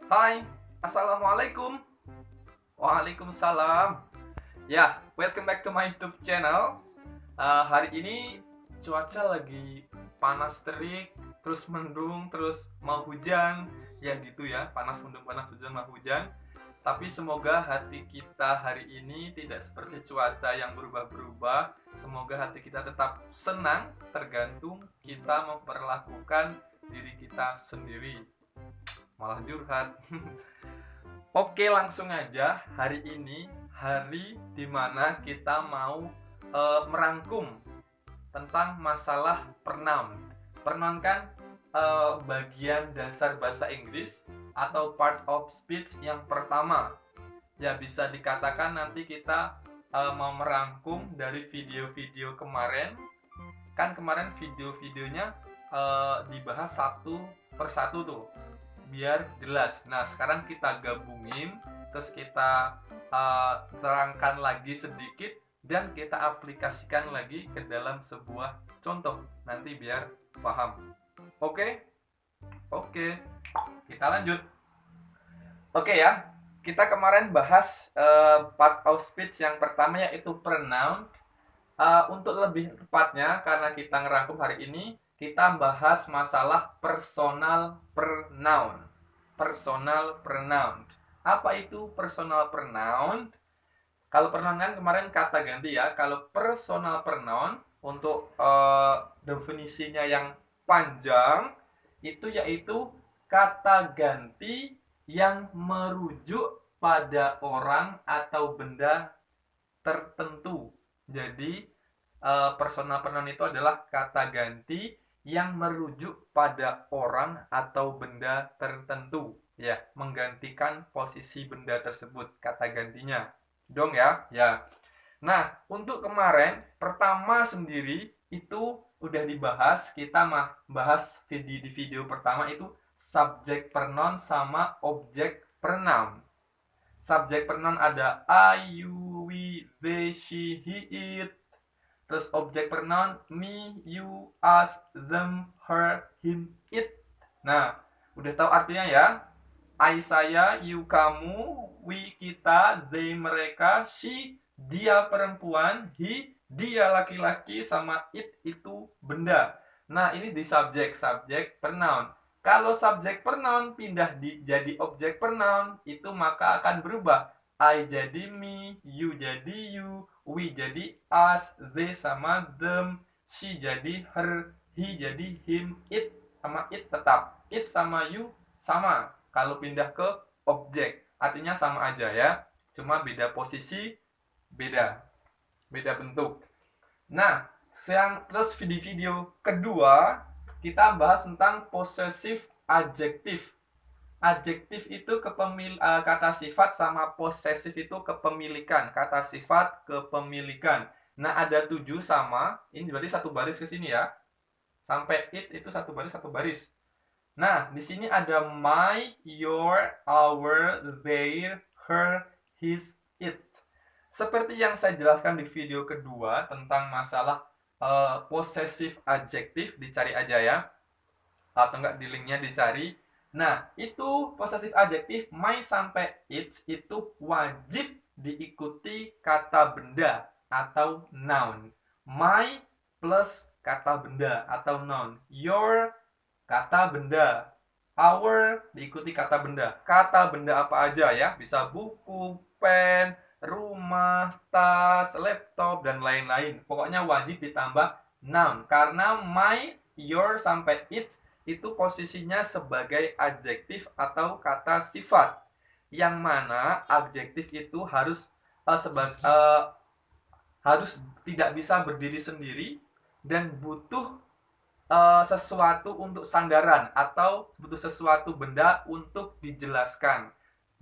Hai, Assalamualaikum. Waalaikumsalam. Ya, welcome back to my YouTube channel. Hari ini cuaca lagi panas terik, terus mendung, terus mau hujan. Ya gitu ya, panas mendung, panas hujan, mau hujan. Tapi semoga hati kita hari ini tidak seperti cuaca yang berubah-berubah. Semoga hati kita tetap senang, tergantung kita memperlakukan diri kita sendiri. Malah curhat. Oke, langsung aja. Hari ini hari dimana kita mau merangkum tentang masalah pronoun. Pronoun kan bagian dasar bahasa Inggris atau part of speech yang pertama. Ya, bisa dikatakan nanti kita mau merangkum dari video-video kemarin. Kan kemarin video-videonya dibahas satu persatu tuh, biar jelas. Nah, sekarang kita gabungin, terus kita terangkan lagi sedikit, dan kita aplikasikan lagi ke dalam sebuah contoh, nanti biar paham. Oke? Oke, kita lanjut. Oke ya, kita kemarin bahas part of speech yang pertama, yaitu pronoun. Untuk lebih tepatnya, karena kita ngerangkum hari ini, kita bahas masalah personal pronoun. Personal pronoun. Apa itu personal pronoun? Kalau pronoun kan kemarin kata ganti ya. Kalau personal pronoun untuk definisinya yang panjang, itu yaitu kata ganti yang merujuk pada orang atau benda tertentu. Jadi personal pronoun itu adalah kata ganti yang merujuk pada orang atau benda tertentu. Ya, menggantikan posisi benda tersebut, kata gantinya. Dong ya? Ya. Nah, untuk kemarin pertama sendiri itu udah dibahas. Kita bahas di video pertama itu subjek pronoun sama objek pronoun. Subjek pronoun ada I, you, we, they, she, he, it. Terus objek pronoun me, you, us, them, her, him, it. Nah, udah tahu artinya ya? I saya, you kamu, we kita, they mereka, she dia perempuan, he dia laki-laki, sama it itu benda. Nah, ini di subjek pronoun. Kalau subjek pronoun pindah jadi objek pronoun, itu maka akan berubah. I jadi me, you jadi you, we jadi us, they sama them, she jadi her, he jadi him, it sama it tetap. It sama you sama. Kalau pindah ke objek, artinya sama aja ya. Cuma beda posisi, beda bentuk. Nah, terus di video kedua kita bahas tentang possessive adjektif. Adjektif itu kata sifat, sama possessive itu kepemilikan. Kata sifat kepemilikan. Nah, ada 7 sama. Ini berarti satu baris ke sini ya. Sampai it itu satu baris. Nah, di sini ada my, your, our, their, her, his, it. Seperti yang saya jelaskan di video kedua tentang masalah possessive adjektif, dicari aja ya. Atau enggak di linknya dicari. Nah, itu possessive adjektif my sampai it itu wajib diikuti kata benda atau noun. My plus kata benda atau noun. Your kata benda. Our diikuti kata benda. Kata benda apa aja ya? Bisa buku, pen, rumah, tas, laptop, dan lain-lain. Pokoknya wajib ditambah noun. Karena my, your, sampai it itu posisinya sebagai adjektif atau kata sifat. Yang mana adjektif itu harus harus tidak bisa berdiri sendiri dan butuh sesuatu untuk sandaran atau butuh sesuatu benda untuk dijelaskan.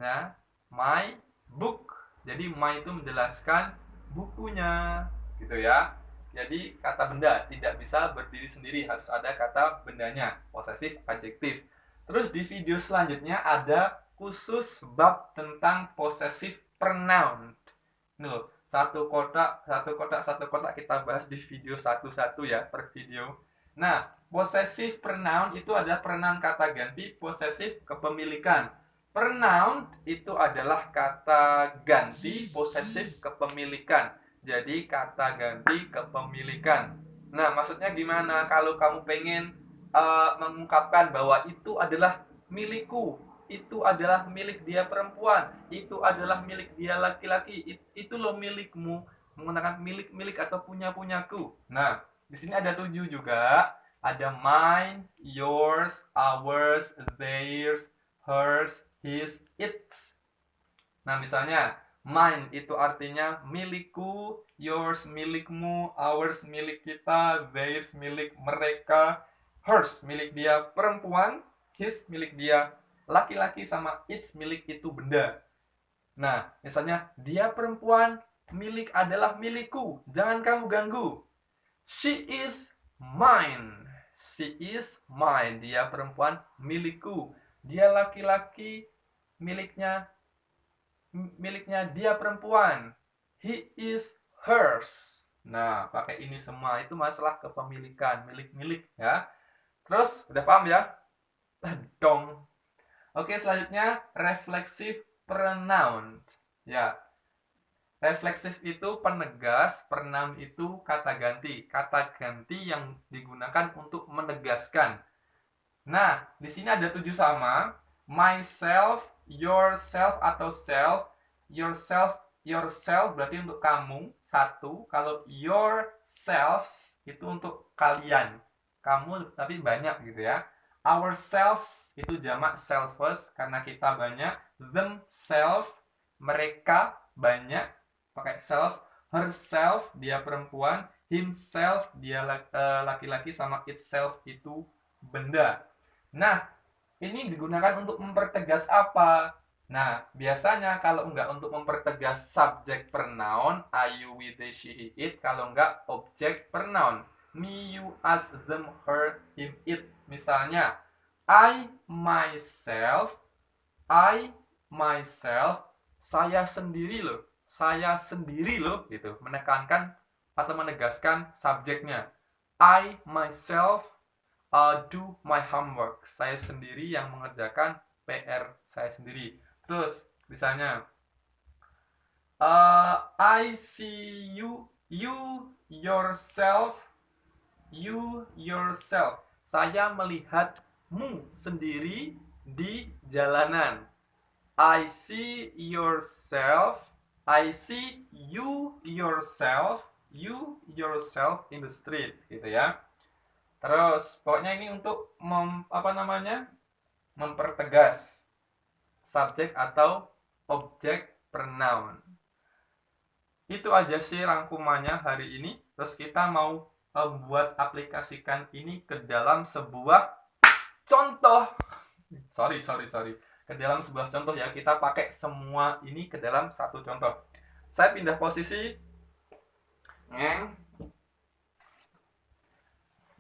Nah, my book. Jadi my itu menjelaskan bukunya, gitu ya. Jadi kata benda tidak bisa berdiri sendiri, harus ada kata bendanya, posesif adjektif. Terus di video selanjutnya ada khusus bab tentang possessive pronoun. Ini loh, satu kotak kita bahas di video satu-satu ya, per video. Nah, possessive pronoun itu ada pronoun kata ganti, possessive kepemilikan. Pronoun itu adalah kata ganti posesif kepemilikan. Jadi kata ganti kepemilikan. Nah, maksudnya gimana kalau kamu pengen mengungkapkan bahwa itu adalah milikku, itu adalah milik dia perempuan, itu adalah milik dia laki-laki, itu loh milikmu, menggunakan milik-milik atau punya-punyaku. Nah, di sini ada 7 juga. Ada mine, yours, ours, theirs, hers, his, its. Nah, misalnya mine itu artinya milikku, yours milikmu, ours milik kita, theirs milik mereka, hers milik dia perempuan, his milik dia laki-laki, sama its milik itu benda. Nah, misalnya dia perempuan, milik adalah milikku, jangan kamu ganggu. She is mine. She is mine. Dia perempuan, milikku. Dia laki-laki, miliknya dia perempuan. He is hers. Nah, pakai ini semua itu masalah kepemilikan, milik-milik ya. Terus udah paham ya? Dong. Oke, selanjutnya reflexive pronoun. Ya, refleksif itu penegas, pronoun itu kata ganti. Kata ganti yang digunakan untuk menegaskan. Nah, di sini ada 7 sama. Myself, yourself atau self. Yourself, yourself berarti untuk kamu, satu. Kalau yourselves itu untuk kalian. Kamu tapi banyak gitu ya. Ourselves itu jamak selfless karena kita banyak. Themselves, mereka banyak, pakai self. Herself, dia perempuan. Himself, dia laki-laki, sama itself itu benda. Nah, ini digunakan untuk mempertegas apa? Nah, biasanya kalau enggak untuk mempertegas subjek pronoun, I, you, we, they, she, he, it. Kalau enggak objek pronoun, me, you, us, them, her, him, it. Misalnya, I, myself, saya sendiri loh, gitu. Menekankan atau menegaskan subjeknya. I, myself, do my homework. Saya sendiri yang mengerjakan PR saya sendiri. Terus, misalnya, I see you, yourself. Saya melihatmu sendiri di jalanan. I see yourself. I see you yourself in the street, gitu ya. Terus pokoknya ini untuk mempertegas subjek atau objek pronoun. Itu aja sih rangkumannya hari ini. Terus kita mau buat aplikasikan ini ke dalam sebuah contoh. Sorry. Ke dalam sebuah contoh ya. Kita pakai semua ini ke dalam satu contoh. Saya pindah posisi.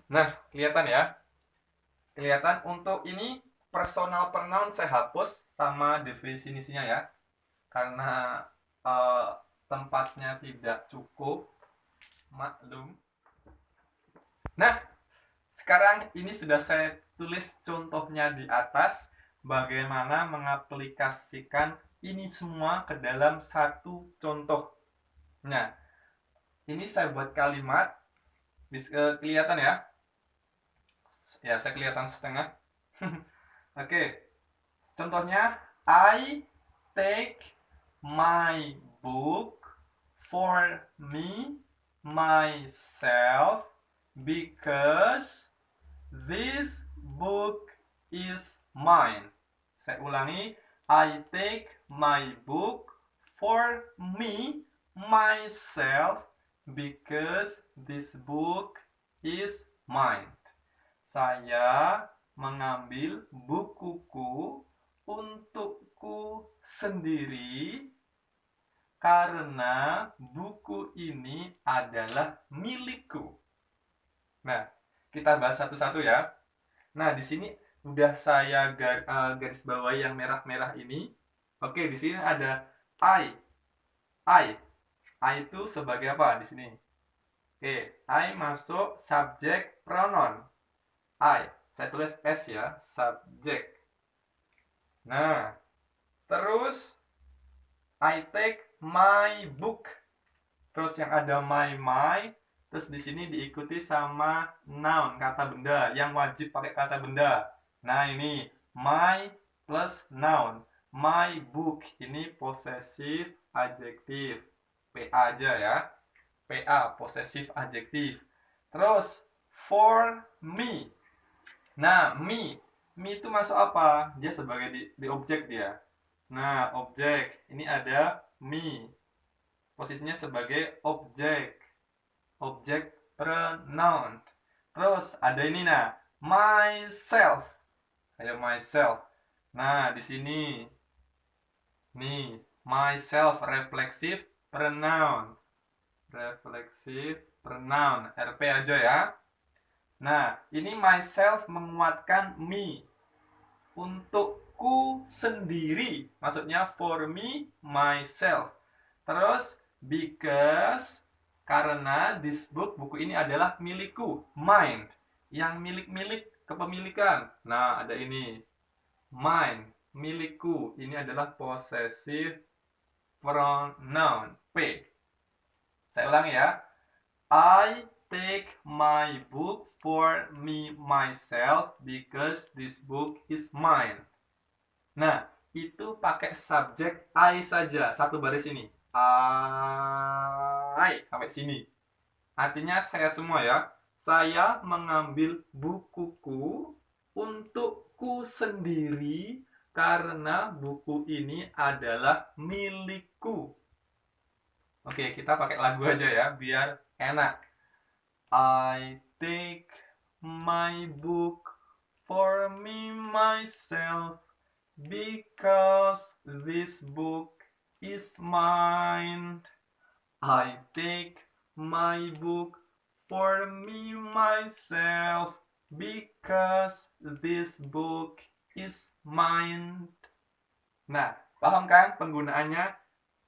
Nah, kelihatan ya. Kelihatan untuk ini personal pronoun saya hapus sama definisinya ya. Karena tempatnya tidak cukup, maklum. Nah, sekarang ini sudah saya tulis contohnya di atas. Bagaimana mengaplikasikan ini semua ke dalam satu contoh. Nah, ini saya buat kalimat. Kelihatan ya? Ya, saya kelihatan setengah. Oke. Contohnya, I take my book for me, myself, because this book is mine. Saya ulangi, I take my book for me, myself, because this book is mine. Saya mengambil bukuku untukku sendiri karena buku ini adalah milikku. Nah, kita bahas satu-satu ya. Nah, di sini udah saya garis bawahi yang merah-merah ini. Oke, di sini ada I. I itu sebagai apa di sini? Oke, I masuk subjek pronoun. I. Saya tulis S ya, subjek. Nah, Terus I take my book. Terus yang ada my, terus di sini diikuti sama noun, kata benda yang wajib pakai kata benda. Nah, ini my plus noun. My book ini possessive adjektif. PA aja ya. PA possessive adjektif. Terus for me. Nah, me itu masuk apa? Dia sebagai di objek dia. Nah, objek. Ini ada me. Posisinya sebagai objek. Objek pronoun. Terus ada ini nah, myself. Ayo myself. Nah, di sini. Nih, myself refleksif pronoun. Refleksif pronoun. RP aja ya. Nah, ini myself menguatkan me. Untukku sendiri. Maksudnya for me, myself. Terus because, karena this book, buku ini adalah milikku, mine. Yang milik-milik kepemilikan. Nah, ada ini. Mine, milikku. Ini adalah possessive pronoun, P. Saya ulangi ya. I take my book for me myself because this book is mine. Nah, itu pakai subjek I saja, satu baris ini. I sampai sini. Artinya saya semua ya. Saya mengambil bukuku untukku sendiri karena buku ini adalah milikku. Oke, kita pakai lagu aja ya biar enak. I take my book for me myself because this book is mine. I take my book for me myself because this book is mine. Nah, paham kan penggunaannya?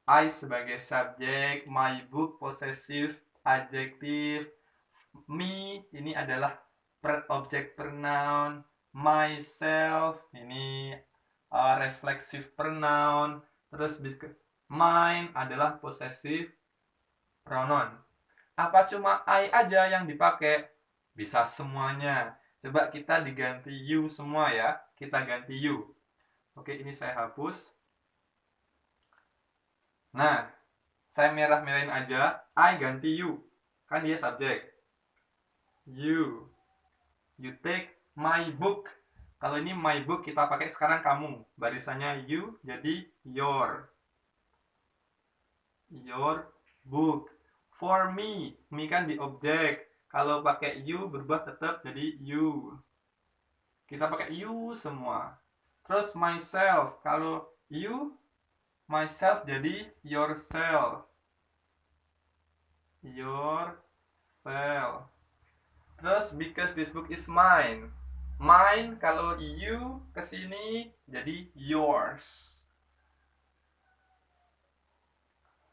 I sebagai subjek, my book possessive adjektif, me ini adalah objek pronoun, myself ini reflexive pronoun, terus mine adalah possessive pronoun. Apa cuma I aja yang dipakai? Bisa semuanya. Coba kita diganti you semua ya. Kita ganti you. Oke, ini saya hapus. Nah, saya merah-merahin aja. I ganti you. Kan dia subjek. You take my book. Kalau ini my book kita pakai sekarang kamu. Barisannya you jadi your book. For me kan di objek. Kalau pakai you berubah tetap jadi you. Kita pakai you semua. Terus myself. Kalau you, myself jadi yourself. Terus because this book is mine. Mine kalau you kesini jadi yours.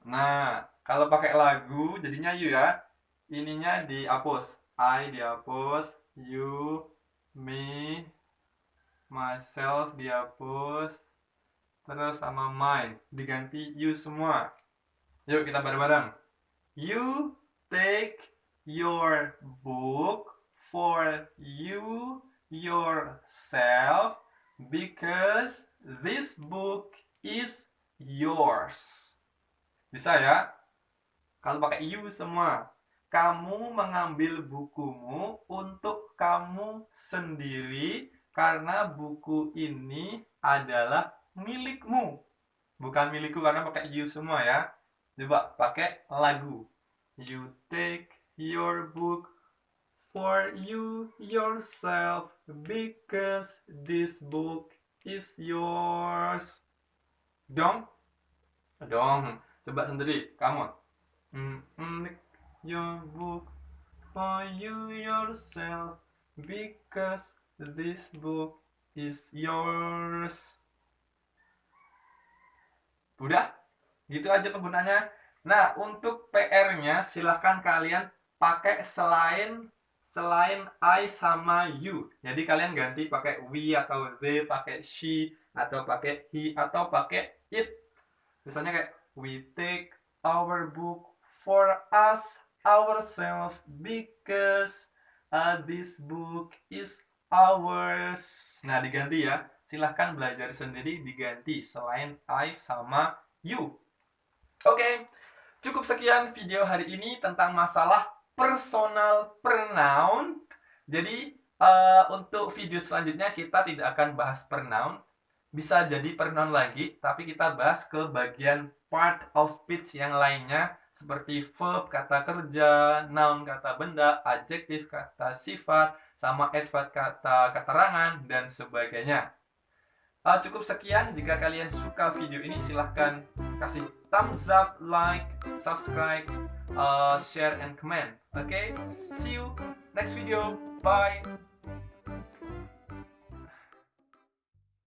Nah, kalau pakai lagu jadinya you ya. Ininya dihapus. I dihapus, you, me, myself dihapus. Terus sama mine diganti you semua. Yuk kita bareng-bareng. You take your book for you yourself because this book is yours. Bisa ya? Kalau pakai you semua. Kamu mengambil bukumu untuk kamu sendiri karena buku ini adalah milikmu. Bukan milikku karena pakai you semua ya. Coba pakai lagu. You take your book for you yourself because this book is yours. Dong. Coba sendiri. Kamu. Your book for you yourself because this book is yours. Udah? Gitu aja penggunanya. Nah, untuk PR-nya silahkan kalian pakai selain selain I sama you. Jadi kalian ganti pakai we atau they, pakai she atau pakai he atau pakai it. Misalnya kayak we take our book for us ourselves because this book is ours. Nah, diganti ya. Silahkan belajar sendiri diganti selain I sama you. Oke, cukup sekian video hari ini tentang masalah personal pronoun. Jadi untuk video selanjutnya kita tidak akan bahas pronoun. Bisa jadi pronoun lagi, tapi kita bahas ke bagian part of speech yang lainnya seperti verb, kata kerja, noun, kata benda, adjektif, kata sifat, sama adverb, kata keterangan, dan sebagainya. Cukup sekian. Jika kalian suka video ini, silahkan kasih thumbs up, like, subscribe, share, and comment. Okay? See you next video. Bye.